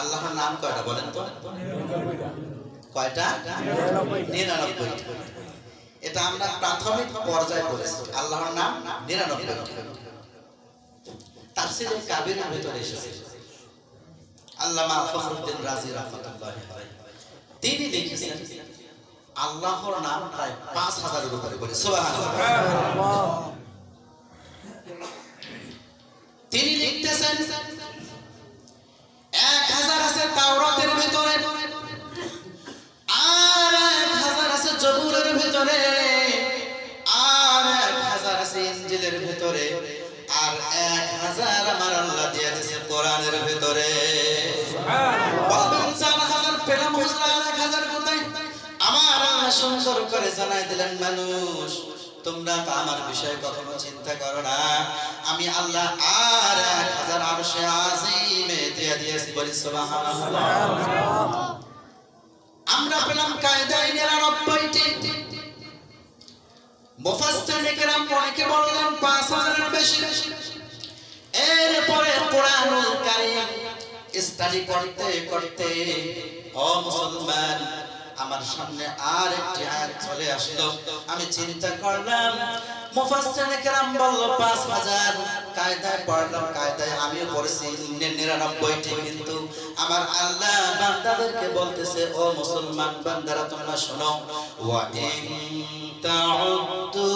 আল্লাহর নাম কয়টা বলেন তো? কয়টা? 99। এটা আমরা প্রাথমিক পর্যায়ে পড়েছি। আল্লাহর নাম 99। তাফসীরে কাবীরের ভিতরে এসেছে। আল্লামা ফখরুদ্দীন রাজি রাহমাতুল্লাহি আলাইহি তিনি লিখেছেন আল্লাহর নাম প্রায় 5000 এর উপরে বলে সুবহানাল্লাহ। তিনি লিখতেছেন 1000 আছে তাওরাতের ভিতরে, আর 1000 আছে জবুরের ভিতরে, আর 1000 আছে ইনজিলের ভিতরে, আর 1000 আমার আল্লাহ দিয়ে দিয়েছে কোরআনের ভিতরে। বলবেন 4000 পেলাম, 1000 কোথায়? আমার আল্লাহ সুন্দর করে জানাই দিলেন, মানুষ তোমরা তো আমার বিষয়ে কখনো চিন্তা করো না, আমি আল্লাহ আর 1000 আরশে আজিমে দিয়ে দিয়েছি বলি সুবহানাল্লাহ। আমরা পেলাম কায়দায় 99টি। মুফাসসিরিনে কেরাম অনেকে বললেন 5000 এর বেশি। এরপরে কোরআনুল কারীম স্টাডি করতে করতে ও মুসলমান আমার সামনে আর একটি আয়াত চলে আসলো। আমি চিন্তা করলাম, মুফাসসিরিনে কেরাম বলল 5000, কায়দায় পড়লাম, কায়দায় আমিও পড়েছি 99টি, কিন্তু আমার আল্লাহ বান্দাদেরকে বলতেছে, ও মুসলমান বান্দারা তোমরা শোনো, ওয়া ইন তাউদ্দু